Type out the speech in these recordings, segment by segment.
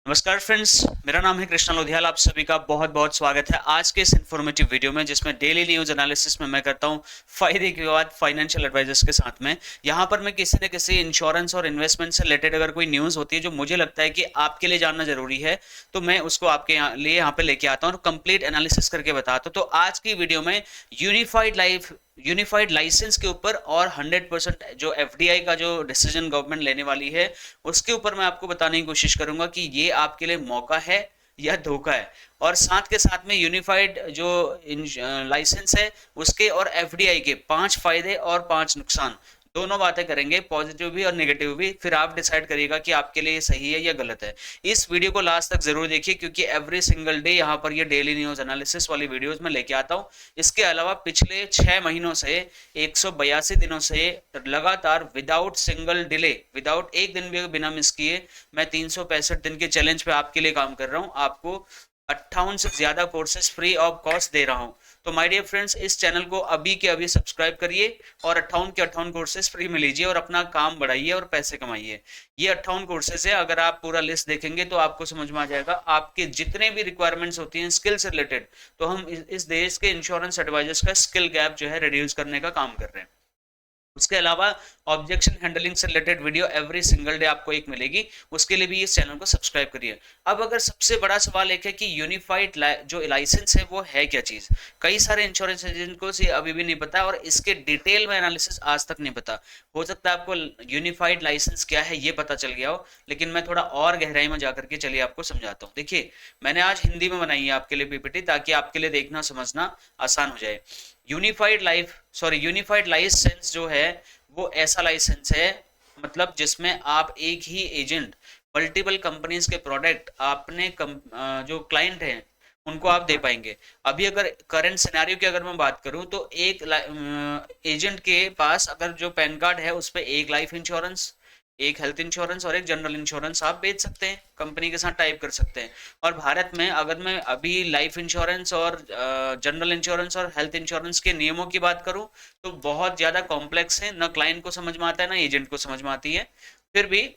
नमस्कार फ्रेंड्स, मेरा नाम है कृष्णा लोधियाल। आप सभी का बहुत बहुत स्वागत है आज के इस इन्फॉर्मेटिव वीडियो में, जिसमें डेली न्यूज एनालिसिस में मैं करता हूं फायदे की बात फाइनेंशियल एडवाइजर्स के साथ में। यहां पर मैं किसी न किसी इंश्योरेंस और इन्वेस्टमेंट से रिलेटेड अगर कोई न्यूज होती है जो मुझे लगता है कि आपके लिए जानना जरूरी है, तो मैं उसको आपके लिए यहाँ पे लेके आता हूँ और कंप्लीट एनालिसिस करके बताता हूँ। तो आज की वीडियो में यूनिफाइड लाइसेंस के ऊपर और 100% जो एफडीआई का जो डिसीजन गवर्नमेंट लेने वाली है उसके ऊपर मैं आपको बताने की कोशिश करूंगा कि ये आपके लिए मौका है या धोखा है। और साथ के साथ में यूनिफाइड जो लाइसेंस है उसके और एफडीआई के 5 फायदे और 5 नुकसान, दोनों बातें करेंगे, पॉजिटिव भी और नेगेटिव भी। फिर आप डिसाइड करिएगा कि आपके लिए सही है या गलत है। इस वीडियो को लास्ट तक जरूर देखिए, क्योंकि एवरी सिंगल डे यहाँ पर ये डेली न्यूज एनालिसिस वाली वीडियोस में लेके आता हूँ। इसके अलावा पिछले 6 महीनों से 182 दिनों से लगातार विदाउट सिंगल डिले, विदाउट एक दिन भी बिना मिस किए, मैं 365 दिन के चैलेंज पे आपके लिए काम कर रहा हूँ। आपको 58 से ज्यादा कोर्सेज फ्री ऑफ कॉस्ट दे रहा हूं। तो माय डियर फ्रेंड्स, इस चैनल को अभी के अभी सब्सक्राइब करिए और 58 के 58 कोर्सेज फ्री में लीजिए और अपना काम बढ़ाइए और पैसे कमाइए। ये 58 कोर्सेज है, अगर आप पूरा लिस्ट देखेंगे तो आपको समझ में आ जाएगा आपके जितने भी रिक्वायरमेंट्स होती हैं स्किल से रिलेटेड। तो हम इस देश के इंश्योरेंस एडवाइजर्स का स्किल गैप जो है रिड्यूस करने का काम कर रहे हैं। उसके अलावा ऑब्जेक्शन हैंडलिंग से related video every single day आपको एक मिलेगी, उसके लिए भी इस चैनल को सब्सक्राइब करिए। अब अगर सबसे बड़ा सवाल एक है कि यूनिफाइड जो लाइसेंस है वो है क्या चीज। कई सारे इंश्योरेंस एजेंट को से अभी भी नहीं पता और इसके डिटेल में एनालिसिस आज तक नहीं पता। हो सकता है आपको यूनिफाइड लाइसेंस क्या है ये पता चल गया हो, लेकिन मैं थोड़ा और गहराई में जाकर के चलिए आपको समझाता हूँ। देखिए, मैंने आज हिंदी में बनाई है आपके लिए पीपीटी, ताकि आपके लिए देखना समझना आसान हो जाए। यूनिफाइड लाइसेंस जो है वो ऐसा लाइसेंस है, मतलब जिसमें आप एक ही एजेंट मल्टीपल कंपनीज के प्रोडक्ट अपने जो क्लाइंट हैं उनको आप दे पाएंगे। अभी अगर करंट सिनेरियो की अगर मैं बात करूं तो एक एजेंट के पास अगर जो पैन कार्ड है उस पर एक लाइफ इंश्योरेंस, एक हेल्थ इंश्योरेंस और एक जनरल इंश्योरेंस आप बेच सकते हैं, कंपनी के साथ टाइप कर सकते हैं। और भारत में अगर मैं अभी लाइफ इंश्योरेंस और जनरल इंश्योरेंस और हेल्थ इंश्योरेंस के नियमों की बात करूं तो बहुत ज़्यादा कॉम्प्लेक्स है, ना क्लाइंट को समझ में आता है ना एजेंट को समझ में आती है। फिर भी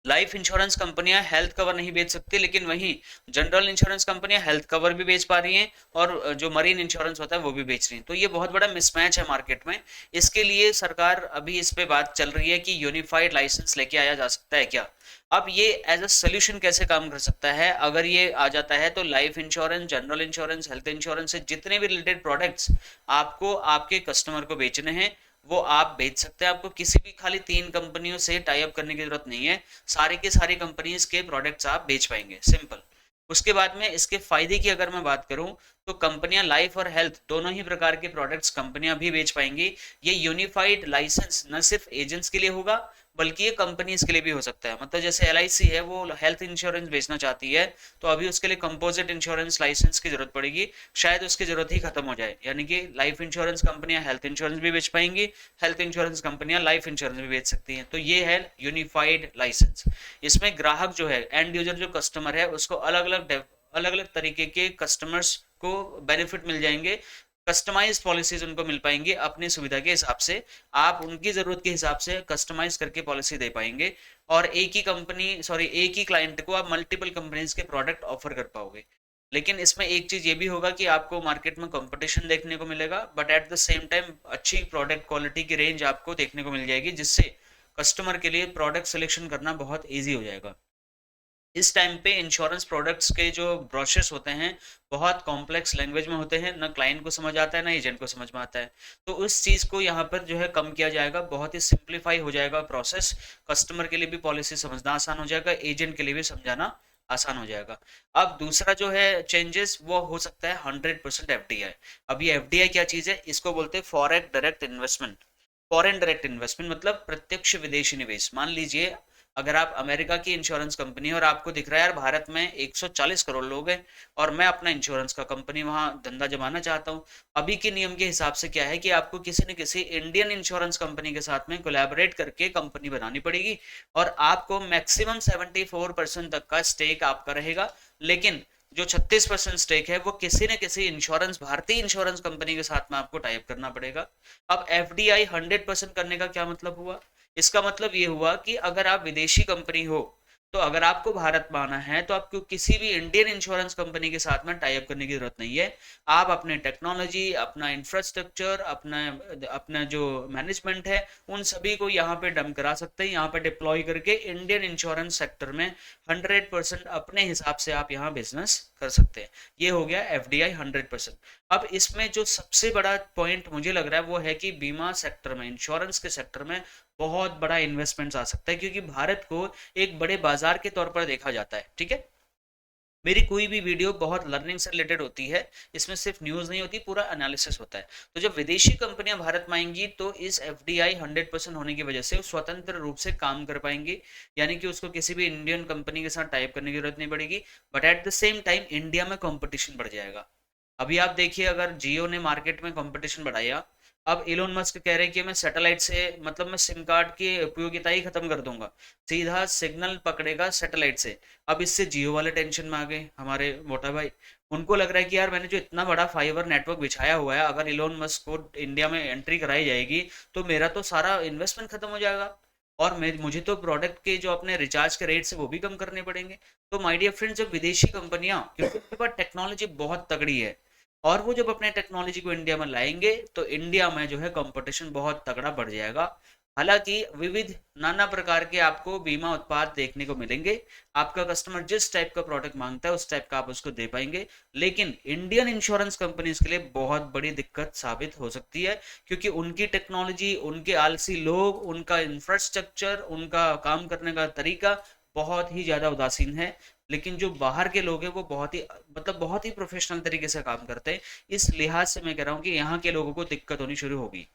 लाइफ इंश्योरेंस कंपनियां हेल्थ कवर नहीं बेच सकती, लेकिन वहीं जनरल इंश्योरेंस कंपनियां हेल्थ कवर भी बेच पा रही हैं और जो मरीन इंश्योरेंस होता है वो भी बेच रही हैं। तो ये बहुत बड़ा मिसमैच है मार्केट में। इसके लिए सरकार अभी इस पे बात चल रही है कि यूनिफाइड लाइसेंस लेके आया जा सकता है क्या। अब ये एज अ सोल्यूशन कैसे काम कर सकता है, अगर ये आ जाता है तो life insurance, general insurance, health insurance से जितने भी रिलेटेड प्रोडक्ट्स आपको आपके कस्टमर को बेचने हैं वो आप बेच सकते हैं। आपको किसी भी खाली 3 कंपनियों से टाई अप करने की जरूरत नहीं है, सारी के सारी कंपनीज के प्रोडक्ट्स आप बेच पाएंगे, सिंपल। उसके बाद में इसके फायदे की अगर मैं बात करूं तो कंपनियां लाइफ और हेल्थ दोनों ही प्रकार के प्रोडक्ट्स कंपनियां भी बेच पाएंगी। ये यूनिफाइड लाइसेंस न सिर्फ एजेंट्स के लिए होगा बल्कि ये कंपनीज के लिए भी हो सकता है। मतलब जैसे एलआईसी है, वो हेल्थ इंश्योरेंस बेचना चाहती है तो अभी उसके लिए कंपोजिट इंश्योरेंस लाइसेंस की जरूरत पड़ेगी, शायद उसकी जरूरत ही खत्म हो जाए। यानी कि लाइफ इंश्योरेंस कंपनियां हेल्थ इंश्योरेंस भी बेच पाएंगी, हेल्थ इंश्योरेंस कंपनियां लाइफ इंश्योरेंस भी बेच सकती हैं। तो ये है यूनिफाइड लाइसेंस। इसमें ग्राहक जो है, एंड यूजर जो कस्टमर है, उसको अलग अलग तरीके के कस्टमर्स को बेनिफिट मिल जाएंगे। कस्टमाइज पॉलिसीज उनको मिल पाएंगी अपनी सुविधा के हिसाब से। आप उनकी जरूरत के हिसाब से कस्टमाइज करके पॉलिसी दे पाएंगे और एक ही क्लाइंट को आप मल्टीपल कंपनीज के प्रोडक्ट ऑफर कर पाओगे। लेकिन इसमें एक चीज ये भी होगा कि आपको मार्केट में कंपटीशन देखने को मिलेगा, but at the same time अच्छी प्रोडक्ट क्वालिटी की रेंज आपको देखने को मिल जाएगी, जिससे कस्टमर के लिए प्रोडक्ट सिलेक्शन करना बहुत ईजी हो जाएगा। इस टाइम पे इंश्योरेंस प्रोडक्ट्स के जो ब्रोशर्स होते हैं बहुत कॉम्प्लेक्स लैंग्वेज में होते हैं, ना क्लाइंट को समझ आता है ना एजेंट को समझ में आता है। तो उस चीज़ को यहाँ पर जो है कम किया जाएगा, बहुत ही सिंप्लीफाई हो जाएगा प्रोसेस। कस्टमर के लिए भी पॉलिसी समझना आसान हो जाएगा, एजेंट के लिए भी समझाना आसान हो जाएगा। अब दूसरा जो है चेंजेस वो हो सकता है 100% एफडीआई। अब ये एफडीआई क्या चीज़ है, इसको बोलते हैं foreign direct investment. Foreign direct investment मतलब प्रत्यक्ष विदेशी निवेश। मान लीजिए अगर आप अमेरिका की इंश्योरेंस कंपनी है और आपको दिख रहा है यार भारत में 140 करोड़ लोग हैं और मैं अपना इंश्योरेंस का कंपनी वहां धंधा जमाना चाहता हूं। अभी के नियम के हिसाब से क्या है कि आपको किसी न किसी इंडियन इंश्योरेंस कंपनी के साथ में कोलैबोरेट करके कंपनी बनानी पड़ेगी और आपको मैक्सिमम 74% तक का स्टेक आपका रहेगा। लेकिन जो 36% स्टेक है वो किसी न किसी इंश्योरेंस, भारतीय इंश्योरेंस कंपनी के साथ में आपको टाइप करना पड़ेगा। अब एफडीआई 100% करने का क्या मतलब हुआ, इसका मतलब ये हुआ कि अगर आप विदेशी कंपनी हो तो अगर आपको भारत में आना है तो आपको किसी भी इंडियन इंश्योरेंस कंपनी के साथ में टाई अप करने की जरूरत नहीं है। आप अपने टेक्नोलॉजी, अपना इंफ्रास्ट्रक्चर, अपना अपना जो मैनेजमेंट है, उन सभी को यहाँ पे डम करा सकते हैं, यहाँ पे डिप्लॉय करके इंडियन इंश्योरेंस सेक्टर में 100% अपने हिसाब से आप यहाँ बिजनेस कर सकते हैं। ये हो गया एफडीआई 100%। अब इसमें जो सबसे बड़ा पॉइंट मुझे लग रहा है वो है कि बीमा सेक्टर में, इंश्योरेंस के सेक्टर में बहुत बड़ा इन्वेस्टमेंट आ सकता है, क्योंकि भारत को एक बड़े बाजार के तौर पर देखा जाता है। ठीक है, मेरी कोई भी वीडियो बहुत लर्निंग से रिलेटेड होती है, इसमें सिर्फ न्यूज़ नहीं होती, पूरा एनालिसिस होता है। तो जब विदेशी कंपनियां भारत में आएंगी तो इस एफडीआई 100% होने की वजह से वो स्वतंत्र रूप से काम कर पाएंगी, यानी कि उसको किसी भी इंडियन कंपनी के साथ टाइप करने की जरूरत नहीं पड़ेगी। But at the same time India में कंपटीशन बढ़ जाएगा। अभी आप देखिए, अगर जियो ने मार्केट में कंपटीशन बढ़ाया, अब इलोन मस्क कह रहे हैं कि मैं सैटेलाइट से, मतलब मैं सिम कार्ड की उपयोगिता ही खत्म कर दूंगा, सीधा सिग्नल पकड़ेगा सैटेलाइट से। अब इससे जियो वाले टेंशन में आ गए, हमारे मोटा भाई। उनको लग रहा है कि यार मैंने जो इतना बड़ा फाइबर नेटवर्क बिछाया हुआ है, अगर इलोन मस्क को इंडिया में एंट्री कराई जाएगी तो मेरा तो सारा इन्वेस्टमेंट खत्म हो जाएगा, और मैं, मुझे तो प्रोडक्ट के जो अपने रिचार्ज के रेट्स है वो भी कम करने पड़ेंगे। तो माय डियर फ्रेंड्स, जब विदेशी कंपनियां, क्योंकि उनके पास टेक्नोलॉजी बहुत तगड़ी है, और वो जब अपने टेक्नोलॉजी को इंडिया में लाएंगे तो इंडिया में जो है कंपटीशन बहुत तगड़ा बढ़ जाएगा। हालांकि विविध नाना प्रकार के आपको बीमा उत्पाद देखने को मिलेंगे, आपका कस्टमर जिस टाइप का प्रोडक्ट मांगता है उस टाइप का आप उसको दे पाएंगे। लेकिन इंडियन इंश्योरेंस कंपनीज के लिए बहुत बड़ी दिक्कत साबित हो सकती है, क्योंकि उनकी टेक्नोलॉजी, उनके आलसी लोग, उनका इंफ्रास्ट्रक्चर, उनका काम करने का तरीका बहुत ही ज्यादा उदासीन है। लेकिन जो बाहर के लोग हैं वो बहुत ही, मतलब बहुत ही प्रोफेशनल तरीके से काम करते हैं। इस लिहाज से मैं कह रहा हूँ कि यहाँ के लोगों को दिक्कत होनी शुरू होगी।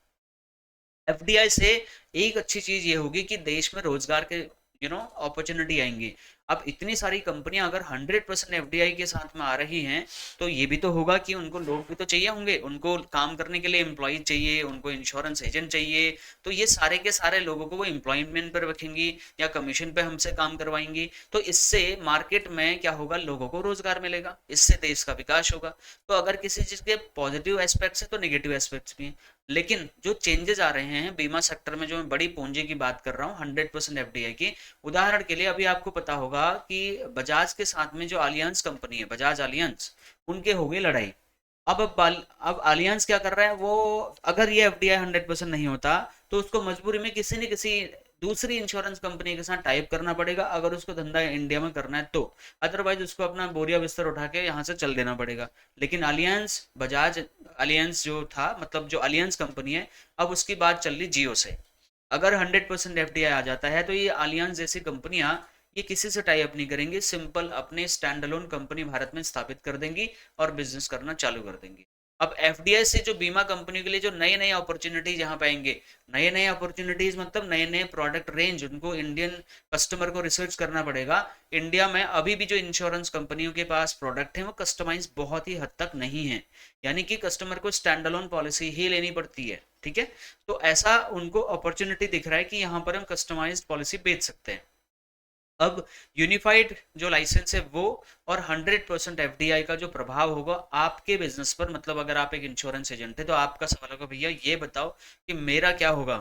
एफडीआई से एक अच्छी चीज ये होगी कि देश में रोजगार के अपॉर्चुनिटी आएंगी। अब इतनी सारी कंपनियां अगर 100% एफडीआई के साथ में आ रही हैं, तो ये भी तो होगा कि उनको लोग भी तो चाहिए होंगे, उनको काम करने के लिए एम्प्लॉय चाहिए, उनको इंश्योरेंस एजेंट चाहिए। तो ये सारे के सारे लोगों को वो एम्प्लॉयमेंट पर रखेंगी या कमीशन पे हमसे काम करवाएंगी। तो इससे मार्केट में क्या होगा, लोगों को रोजगार मिलेगा, इससे देश का विकास होगा। तो अगर किसी चीज के पॉजिटिव एस्पेक्ट्स है तो नेगेटिव एस्पेक्ट्स भी हैं। लेकिन जो चेंजेस आ रहे हैं बीमा सेक्टर में, जो मैं बड़ी पूंजी की बात कर रहा हूँ 100% एफडीआई की, उदाहरण के लिए अभी आपको पता होगा कि बजाज के साथ में जो अलियंस कंपनी है, बजाज अलियंस, उनके हो गई लड़ाई। अब अलियंस क्या कर रहा है, वो अगर ये एफडीआई 100% नहीं होता तो उसको मजबूरी में किसी न किसी दूसरी इंश्योरेंस कंपनी के साथ टाइप करना पड़ेगा, अगर उसको धंधा इंडिया में करना है तो। अदरवाइज उसको अपना बोरिया बिस्तर उठा के यहाँ से चल देना पड़ेगा। लेकिन अलियंस, बजाज अलियंस जो था, मतलब जो अलियंस कंपनी है, अब उसकी बात चल रही जियो से। अगर 100% एफडीआई आ जाता है तो ये अलियंस जैसी कंपनियां, ये किसी से टाई अप नहीं करेंगी, सिंपल अपने स्टैंड अलोन कंपनी भारत में स्थापित कर देंगी और बिजनेस करना चालू कर देंगी। अब एफडीआई से जो बीमा कंपनी के लिए जो नए नए अपॉर्चुनिटीज यहाँ पाएंगे, नए नए अपॉर्चुनिटीज मतलब नए नए प्रोडक्ट रेंज, उनको इंडियन कस्टमर को रिसर्च करना पड़ेगा। इंडिया में अभी भी जो इंश्योरेंस कंपनियों के पास प्रोडक्ट है वो कस्टमाइज बहुत ही हद तक नहीं है, यानी कि कस्टमर को स्टैंड अलोन पॉलिसी ही लेनी पड़ती है। ठीक है, तो ऐसा उनको अपॉर्चुनिटी दिख रहा है कि यहाँ पर हम कस्टमाइज्ड पॉलिसी बेच सकते हैं। अब यूनिफाइड जो लाइसेंस है वो, और 100% एफडीआई का जो प्रभाव होगा आपके बिजनेस पर, मतलब अगर आप एक इंश्योरेंस एजेंट है तो आपका सवाल होगा, भैया ये बताओ कि मेरा क्या होगा,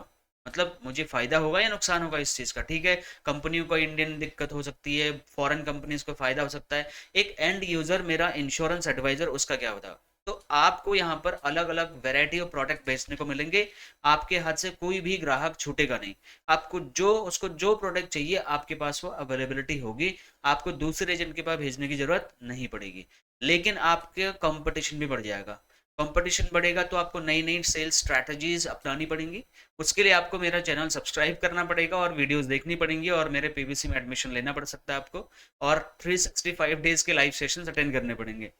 मतलब मुझे फायदा होगा या नुकसान होगा इस चीज का। ठीक है, कंपनियों को इंडियन दिक्कत हो सकती है, फॉरेन कंपनीज को फायदा हो सकता है, एक एंड यूजर मेरा इंश्योरेंस एडवाइजर, उसका क्या होता है। तो आपको यहाँ पर अलग अलग वैरायटी ऑफ प्रोडक्ट बेचने को मिलेंगे, आपके हाथ से कोई भी ग्राहक छूटेगा नहीं। आपको जो, उसको जो प्रोडक्ट चाहिए आपके पास वो अवेलेबिलिटी होगी, आपको दूसरे एजेंट के पास भेजने की जरूरत नहीं पड़ेगी। लेकिन आपके कंपटीशन भी बढ़ जाएगा, कंपटीशन बढ़ेगा तो आपको नई नई सेल्स स्ट्रैटेजीज अपनानी पड़ेंगी। उसके लिए आपको मेरा चैनल सब्सक्राइब करना पड़ेगा और वीडियोस देखनी पड़ेंगी, और मेरे पीबीसी में एडमिशन लेना पड़ सकता है आपको, और 365 डेज के लाइव सेशंस अटेंड करने पड़ेंगे।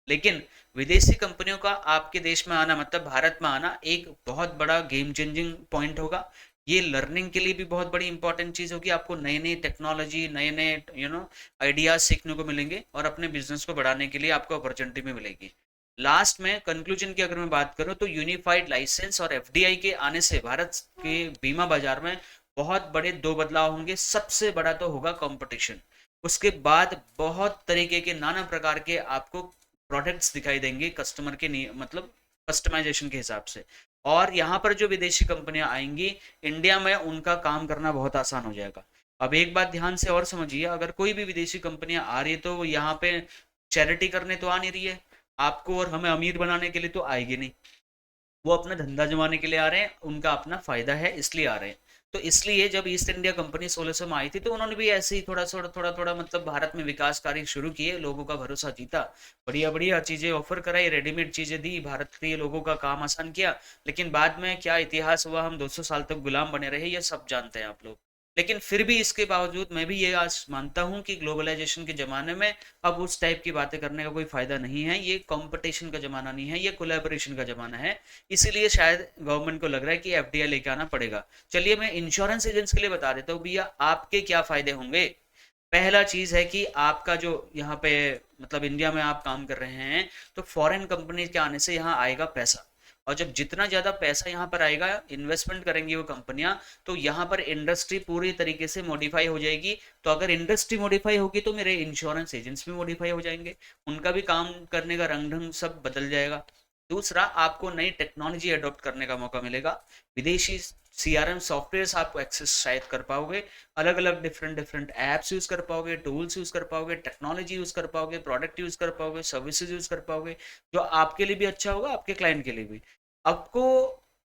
लेकिन विदेशी कंपनियों का आपके देश में आना, मतलब भारत में आना, एक बहुत बड़ा गेम चेंजिंग पॉइंट होगा। ये लर्निंग के लिए भी बहुत बड़ी इंपॉर्टेंट चीज होगी, आपको नई नई टेक्नोलॉजी, नए नए आइडियाज सीखने को मिलेंगे, और अपने बिजनेस को बढ़ाने के लिए आपको अपॉर्चुनिटी भी मिलेगी। लास्ट में कंक्लूजन की अगर मैं बात करूं तो यूनिफाइड लाइसेंस और एफडीआई के आने से भारत के बीमा बाजार में बहुत बड़े दो बदलाव होंगे। सबसे बड़ा तो होगा कंपटीशन, उसके बाद बहुत तरीके के नाना प्रकार के आपको प्रोडक्ट्स दिखाई देंगे कस्टमर के मतलब कस्टमाइजेशन के हिसाब से। और यहाँ पर जो विदेशी कंपनियां आएंगी इंडिया में, उनका काम करना बहुत आसान हो जाएगा। अब एक बात ध्यान से और समझिए, अगर कोई भी विदेशी कंपनियां आ रही है तो वो यहाँ पे चैरिटी करने तो आ नहीं रही है, आपको और हमें अमीर बनाने के लिए तो आएगी नहीं। वो अपना धंधा जमाने के लिए आ रहे हैं, उनका अपना फायदा है इसलिए आ रहे हैं। तो इसलिए जब ईस्ट इंडिया कंपनी 1600 में आई थी तो उन्होंने भी ऐसे ही थोड़ा थोड़ा थोड़ा थोड़ा मतलब भारत में विकास कार्य शुरू किए, लोगों का भरोसा जीता, बढ़िया बढ़िया चीजें ऑफर कराई, रेडीमेड चीजें दी, भारतीय लोगों का काम आसान किया। लेकिन बाद में क्या इतिहास हुआ, हम 200 साल तक गुलाम बने रहे, ये सब जानते हैं आप लोग। लेकिन फिर भी इसके बावजूद मैं भी ये आज मानता हूँ कि ग्लोबलाइजेशन के ज़माने में अब उस टाइप की बातें करने का कोई फ़ायदा नहीं है, ये कंपटीशन का ज़माना नहीं है, ये कोलैबोरेशन का ज़माना है। इसीलिए शायद गवर्नमेंट को लग रहा है कि एफडीआई लेके आना पड़ेगा। चलिए मैं इंश्योरेंस एजेंट्स के लिए बता देता हूँ भैया आपके क्या फ़ायदे होंगे। पहला चीज़ है कि आपका जो यहाँ पे मतलब इंडिया में आप काम कर रहे हैं, तो फॉरेन कंपनी के आने से यहाँ आएगा पैसा, और जब जितना ज़्यादा पैसा यहाँ पर आएगा, इन्वेस्टमेंट करेंगी वो कंपनियां, तो यहाँ पर इंडस्ट्री पूरी तरीके से मॉडिफाई हो जाएगी। तो अगर इंडस्ट्री मॉडिफाई होगी तो मेरे इंश्योरेंस एजेंट्स भी मॉडिफाई हो जाएंगे, उनका भी काम करने का रंग ढंग सब बदल जाएगा। दूसरा, आपको नई टेक्नोलॉजी अडॉप्ट करने का मौका मिलेगा, विदेशी सीआरएम सॉफ्टवेयर आप एक्सेस शायद कर पाओगे, अलग अलग डिफरेंट डिफरेंट ऐप्स यूज कर पाओगे, टूल्स यूज कर पाओगे, टेक्नोलॉजी यूज कर पाओगे, प्रोडक्ट यूज कर पाओगे, सर्विसेज यूज कर पाओगे, जो आपके लिए भी अच्छा होगा, आपके क्लाइंट के लिए भी। आपको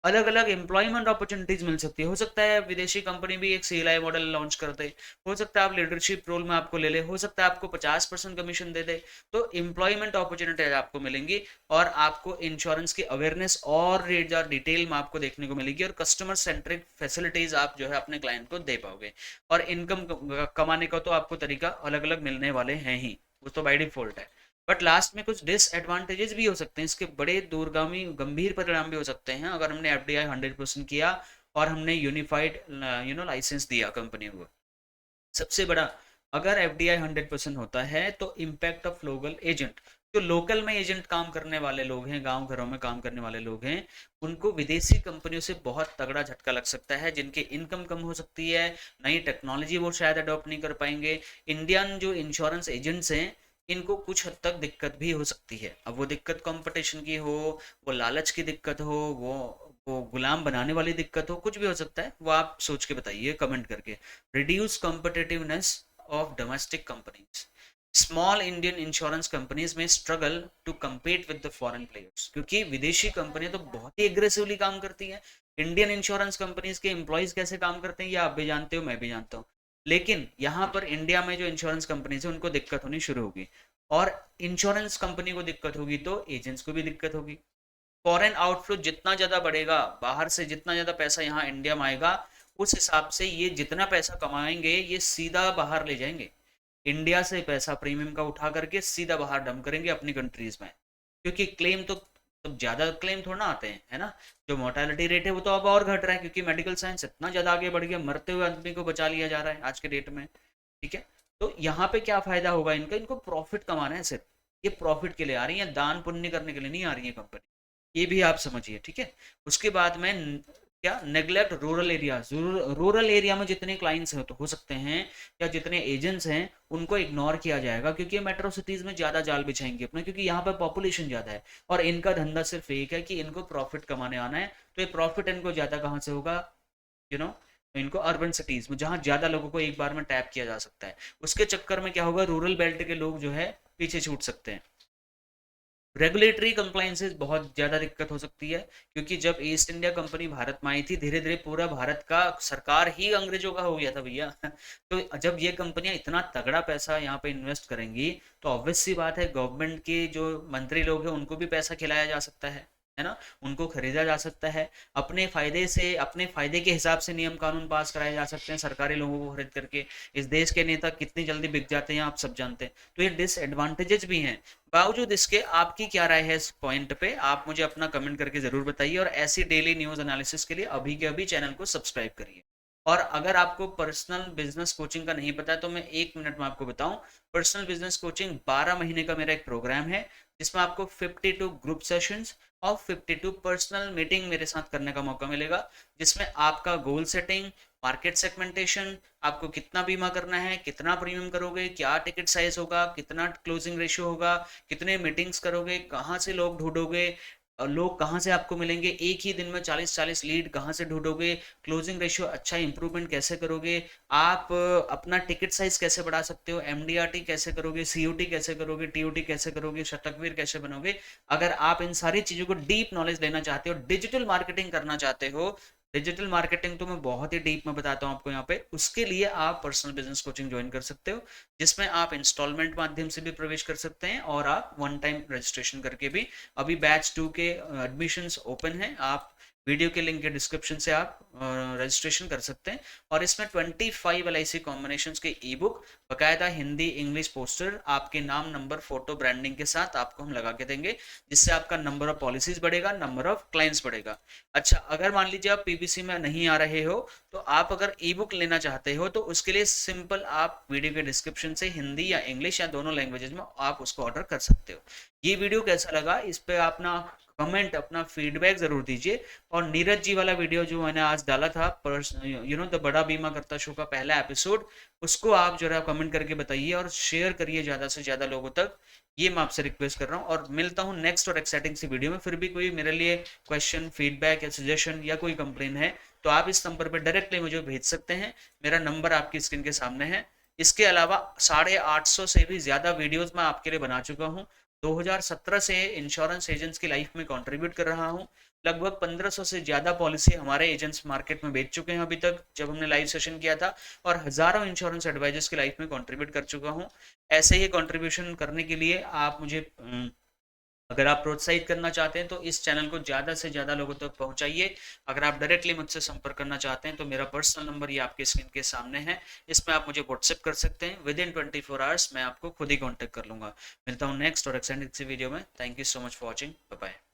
अलग अलग एम्प्लॉयमेंट अपॉर्चुनिटीज मिल सकती है, हो सकता है विदेशी कंपनी भी एक सीएलआई मॉडल लॉन्च कर दे, हो सकता है आप लीडरशिप रोल में आपको ले ले, हो सकता है आपको 50% कमीशन दे दे। तो एम्प्लॉयमेंट अपॉर्चुनिटीज आपको मिलेंगी, और आपको इंश्योरेंस की अवेयरनेस और डिटेल में आपको देखने को मिलेगी, और कस्टमर सेंट्रिक फैसिलिटीज आप जो है अपने क्लाइंट को दे पाओगे। और इनकम कमाने का तो आपको तरीका अलग अलग मिलने वाले हैं ही, वो तो बाय डिफॉल्ट है। बट लास्ट में कुछ डिसएडवांटेजेस भी हो सकते हैं, इसके बड़े दूरगामी गंभीर परिणाम भी हो सकते हैं अगर हमने एफडीआई 100% किया और हमने यूनिफाइड लाइसेंस दिया कंपनियों को। सबसे बड़ा, अगर एफडीआई 100% होता है तो इम्पैक्ट ऑफ लोकल एजेंट, जो लोकल में एजेंट काम करने वाले लोग हैं, गांव घरों में काम करने वाले लोग हैं, उनको विदेशी कंपनियों से बहुत तगड़ा झटका लग सकता है, जिनकी इनकम कम हो सकती है, नई टेक्नोलॉजी वो शायद अडॉप्ट नहीं कर पाएंगे। इंडियन जो इंश्योरेंस एजेंट्स हैं, इनको कुछ हद तक दिक्कत भी हो सकती है। अब वो दिक्कत कंपटीशन की हो, वो लालच की दिक्कत हो, वो गुलाम बनाने वाली दिक्कत हो, कुछ भी हो सकता है, वो आप सोच के बताइए कमेंट करके। Reduce competitiveness of domestic companies, small Indian insurance companies में struggle to compete with the foreign players, क्योंकि विदेशी कंपनियां तो बहुत ही एग्रेसिवली काम करती हैं। इंडियन इंश्योरेंस कंपनीज के एम्प्लॉयज कैसे काम करते हैं ये आप भी जानते हो, मैं भी जानता हूँ। लेकिन यहाँ पर इंडिया में जो इंश्योरेंस कंपनीज है उनको दिक्कत होनी शुरू होगी, और इंश्योरेंस कंपनी को दिक्कत होगी तो एजेंट्स को भी दिक्कत होगी। फॉरेन आउटफ्लो जितना ज़्यादा बढ़ेगा, बाहर से जितना ज़्यादा पैसा यहाँ इंडिया में आएगा, उस हिसाब से ये जितना पैसा कमाएंगे ये सीधा बाहर ले जाएंगे। इंडिया से पैसा प्रीमियम का उठा करके सीधा बाहर डंप करेंगे अपनी कंट्रीज में, क्योंकि क्लेम तो ज़्यादा क्लेम थोड़ा ना आते हैं, है ना। जो मोर्टेलिटी रेट है वो तो अब और घट रहा है, क्योंकि मेडिकल साइंस इतना ज़्यादा आगे बढ़ गया, मरते हुए आदमी को बचा लिया जा रहा है आज के डेट में। ठीक है, तो यहाँ पे क्या फायदा होगा इनका, इनको प्रॉफिट कमाना है सिर्फ, ये प्रॉफिट के लिए आ रही है, दान पुण्य करने के लिए नहीं आ रही है कंपनी, ये भी आप समझिए। ठीक है, उसके बाद में क्या, neglect rural areas, rural area में जितने क्लाइंट्स हैं तो हो सकते हैं, या जितने एजेंट्स हैं उनको इग्नोर किया जाएगा, क्योंकि मेट्रो सिटीज में ज्यादा जाल बिछाएंगे अपना, क्योंकि यहाँ पर पॉपुलेशन ज्यादा है, और इनका धंधा सिर्फ एक है कि इनको प्रॉफिट कमाने आना है। तो ये प्रॉफिट इनको ज्यादा कहाँ से होगा, यू नो, इनको अर्बन सिटीज में जहाँ ज्यादा लोगों को एक बार में टैप किया जा सकता है, उसके चक्कर में क्या होगा, रूरल बेल्ट के लोग जो है पीछे छूट सकते हैं। रेगुलेटरी कंप्लाइंसेस बहुत ज़्यादा दिक्कत हो सकती है, क्योंकि जब ईस्ट इंडिया कंपनी भारत में आई थी, धीरे धीरे पूरा भारत का सरकार ही अंग्रेजों का हो गया था भैया तो जब ये कंपनियां इतना तगड़ा पैसा यहाँ पे इन्वेस्ट करेंगी, तो ऑब्वियस सी बात है गवर्नमेंट के जो मंत्री लोग हैं उनको भी पैसा खिलाया जा सकता है ना, उनको खरीदा जा सकता है, अपने फायदे से, अपने फायदे के हिसाब से नियम कानून पास कराए जा सकते हैं सरकारी लोगों को खरीद करके। इस देश के नेता कितनी जल्दी बिक जाते हैं आप सब जानते हैं, तो ये डिसएडवांटेजेस भी हैं। बावजूद इसके आपकी क्या राय है इस पॉइंट पे, आप मुझे अपना कमेंट करके जरूर बताइए, और ऐसी डेली न्यूज एनालिसिस के लिए अभी के अभी चैनल को सब्सक्राइब करिए। और अगर आपको पर्सनल बिजनेस कोचिंग का नहीं पता है तो मैं 1 मिनट में आपको बताऊं, पर्सनल बिजनेस कोचिंग 12 महीने का मेरा एक प्रोग्राम है, जिसमें आपको 52 ग्रुप सेशंस और 52 पर्सनल मीटिंग मेरे साथ करने का मौका मिलेगा, जिसमें आपका गोल सेटिंग, मार्केट सेगमेंटेशन, आपको कितना बीमा करना है, कितना प्रीमियम करोगे, क्या टिकट साइज होगा, कितना क्लोजिंग रेशियो होगा, कितने मीटिंग्स करोगे, कहाँ से लोग ढूंढोगे, लोग कहाँ से आपको मिलेंगे, एक ही दिन में 40-40 लीड कहाँ से ढूंढोगे, क्लोजिंग रेशियो अच्छा इंप्रूवमेंट कैसे करोगे, आप अपना टिकट साइज कैसे बढ़ा सकते हो, एमडीआरटी कैसे करोगे, सीओटी कैसे करोगे, टीओटी कैसे करोगे, शतकवीर कैसे बनोगे। अगर आप इन सारी चीजों को डीप नॉलेज लेना चाहते हो, डिजिटल मार्केटिंग करना चाहते हो, डिजिटल मार्केटिंग तो मैं बहुत ही डीप में बताता हूँ आपको यहाँ पे, उसके लिए आप पर्सनल बिजनेस कोचिंग ज्वाइन कर सकते हो, जिसमें आप इंस्टॉलमेंट माध्यम से भी प्रवेश कर सकते हैं और आप वन टाइम रजिस्ट्रेशन करके भी। अभी बैच 2 के एडमिशंस ओपन हैं, आप वीडियो के लिंक के डिस्क्रिप्शन से आप रजिस्ट्रेशन कर सकते हैं। और इसमें 25 LIC कॉम्बिनेशंस के ई बुक, बकायदा हिंदी इंग्लिश पोस्टर, आपके नाम नंबर फोटो ब्रांडिंग के साथ आपको हम लगा के देंगे, जिससे आपका नंबर ऑफ पॉलिसीज बढ़ेगा, नंबर ऑफ क्लाइंट्स बढ़ेगा। अच्छा, अगर मान लीजिए आप पीबीसी में नहीं आ रहे हो, तो आप अगर ई बुक लेना चाहते हो तो उसके लिए सिंपल आप वीडियो के डिस्क्रिप्शन से हिंदी या इंग्लिश या दोनों लैंग्वेजेस में आप उसको ऑर्डर कर सकते हो। ये वीडियो कैसा लगा, इस पे अपना कमेंट, अपना फीडबैक जरूर दीजिए। और नीरज जी वाला वीडियो जो मैंने आज डाला था, द बड़ा बीमा करता शो का पहला एपिसोड, उसको आप जरा कमेंट करके बताइए और शेयर करिए ज़्यादा से ज़्यादा लोगों तक, ये मैं आपसे रिक्वेस्ट कर रहा हूँ। और मिलता हूँ नेक्स्ट और एक्साइटिंग सी वीडियो में। फिर भी कोई मेरे लिए क्वेश्चन, फीडबैक या सजेशन या कोई कंप्लेन है तो आप इस नंबर पर डायरेक्टली मुझे भेज सकते हैं, मेरा नंबर आपकी स्क्रीन के सामने है। इसके अलावा 850 से भी ज़्यादा वीडियोस मैं आपके लिए बना चुका हूँ। 2017 से इंश्योरेंस एजेंट्स की लाइफ में कंट्रीब्यूट कर रहा हूँ। लगभग 1500 से ज़्यादा पॉलिसी हमारे एजेंट्स मार्केट में बेच चुके हैं अभी तक, जब हमने लाइव सेशन किया था। और हज़ारों इंश्योरेंस एडवाइजर्स की लाइफ में कंट्रीब्यूट कर चुका हूँ। ऐसे ही कंट्रीब्यूशन करने के लिए आप मुझे अगर आप प्रोत्साहित करना चाहते हैं तो इस चैनल को ज़्यादा से ज़्यादा लोगों तक पहुंचाइए। अगर आप डायरेक्टली मुझसे संपर्क करना चाहते हैं तो मेरा पर्सनल नंबर ये आपके स्क्रीन के सामने है, इसमें आप मुझे व्हाट्सएप कर सकते हैं। विद इन 24 आवर्स मैं आपको खुद ही कॉन्टैक्ट कर लूँगा। मिलता हूँ नेक्स्ट और एक्सटेंडेड वीडियो में। Thank you so much for watching. Bye bye.